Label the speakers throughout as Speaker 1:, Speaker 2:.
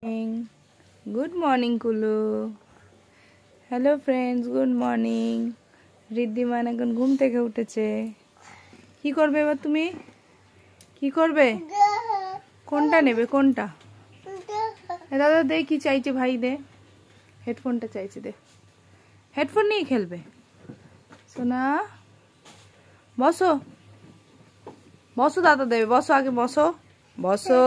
Speaker 1: Good morning Kulu. Hello friends, good morning. Riddhiman এখন ঘুম থেকে উঠেছে। কি করবে এবার তুমি? কি করবে? কোনটা নেবে? কোনটা? দাদা দে, কি চাইছে ভাই? দে, হেডফোনটা চাইছে, দে। হেডফোন নিয়ে খেলবে? সোনা বসো, বসো, দাদা দেবে। বসো, আগে বসো, বসো,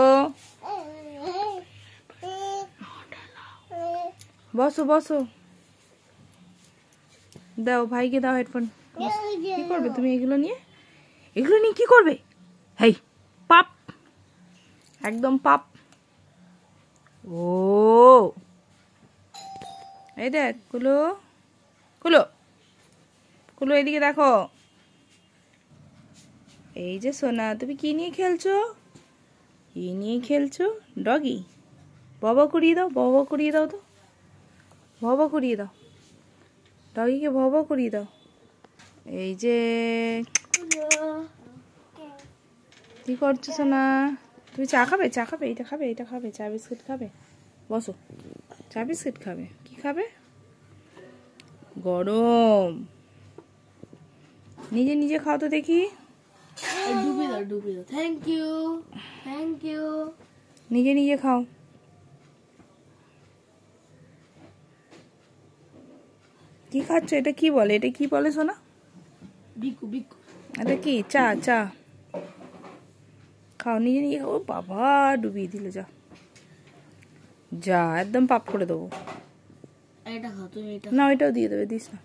Speaker 1: বসো, বসো। দাও ভাইকে, দাও হেডফোন। কি করবে তুমি এগুলো নিয়ে? এগুলো নিয়ে কি করবে? হেই, পাপ, একদম পাপ। ও এই দেখ কুলো, কুলো, কুলো, এদিকে দেখো। এই যে সোনা, তুমি কি নিয়ে খেলছো? কি নিয়ে খেলছো? ডগি? বাবা করিয়ে দাও, বাবা করিয়ে দাও তো, বাবা করিয়ে দাও, ডগিকে বাবা করিয়ে দাও। এই যে কি করছো সোনা? তুমি চা খাবে? চা খাবে? এটা খাবে? এটা খাবে? চা বিস্কিট খাবে? বসো, চা বিস্কিট খাবে? কি খাবে? গরম। নিজে নিজে খাও তো দেখি।
Speaker 2: ডুবে দাও, ডুবে দাও। Thank you, thank you.
Speaker 1: নিজে নিজে খাও। কি খাচ্ছ? এটা কি বলে? এটা কি বলে সোনা?
Speaker 2: বিকু, বিকু।
Speaker 1: এটা কি? চা? চা খাও, নিজে নিজে খাও। ও বাবা, ডুবিয়ে দিল। যা, যা, একদম পাপ করে দেবো।
Speaker 2: এটা খাও তুমি, এটা
Speaker 1: না, ওইটাও দিয়ে দেবে। দিস না,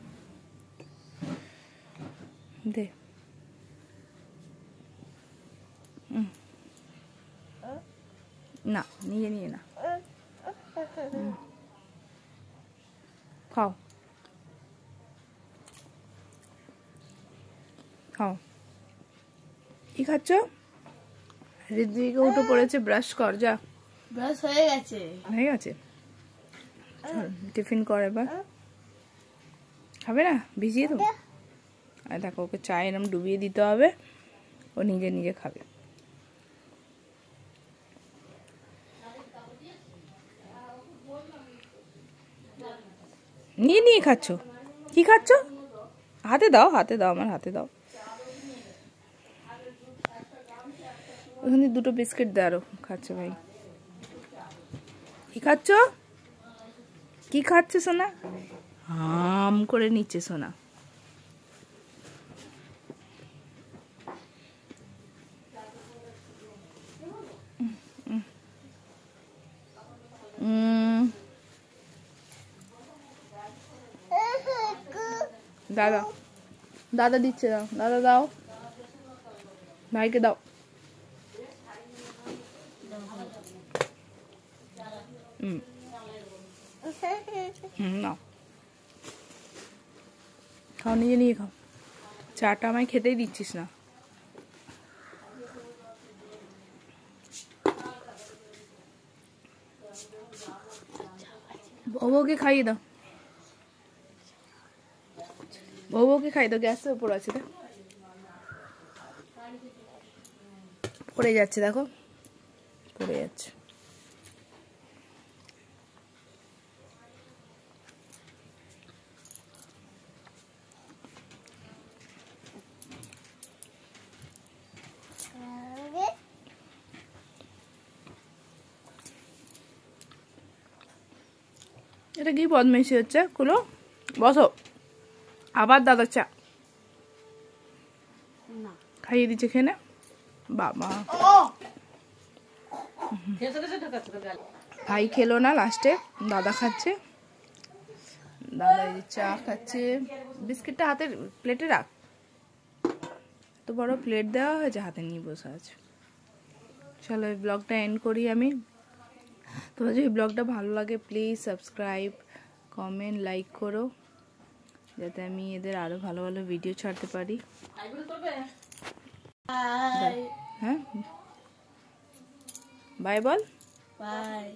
Speaker 1: দে। না, নিজে নিয়ে না, খাও, খাও। কি খাচ্ছ? ঋদ্ধিকে উঠে পড়েছে। ব্রাশ কর, যা।
Speaker 2: ব্রাশ হয়ে গেছে,
Speaker 1: হয়ে গেছে। টিফিন কর এবার। খাবে না? ভিজিয়ে দেবো। আর দেখো, ওকে চা এরম ডুবিয়ে দিতে হবে, ও নিজে নিজে খাবে। নিয়ে নিয়ে খাচ্ছ? কি খাচ্ছ? হাতে দাও, হাতে দাও, আমার হাতে দাও। ওখানে দুটো বিস্কিট দে আরো। খাচ্ছে ভাই। কি খাচ্ছ? কি খাচ্ছে সোনা? হাম করে নিচ্ছে সোনা। দাদা, দাদা দিচ্ছে, দাও, দাদা দাও, ভাইকে দাও। নাও, খাও, নিজে নিয়ে খাও। চাটা আমায় খেতেই দিচ্ছিস না। বউকে খাইয়ে দাও, বউকে খাইয়ে দাও। গ্যাসের উপর আছে, দেখ পড়ে যাচ্ছে, দেখো পড়ে যাচ্ছে। এটা কি বদমাইশি হচ্ছে? কুলো, বসো। আবার দাদা চা খাইয়ে দিচ্ছে, খেয়ে নে। বাবা, ভাই খেলো না, লাস্টে দাদা খাচ্ছে। দাদা এই চা খাচ্ছে। বিস্কিটটা হাতের প্লেটে রাখ। তো বড় প্লেট দেওয়া হয়েছে, হাতে নিয়ে বসে আছে। চলো, এই ব্লগটা এন্ড করি আমি। তোমার যদি ব্লগটা ভালো লাগে, প্লিজ সাবস্ক্রাইব, কমেন্ট, লাইক করো, যাতে আমি এদের আরো ভালো ভালো ভিডিও ছাড়তে পারি। হ্যাঁ, বাই বল।
Speaker 2: বাই।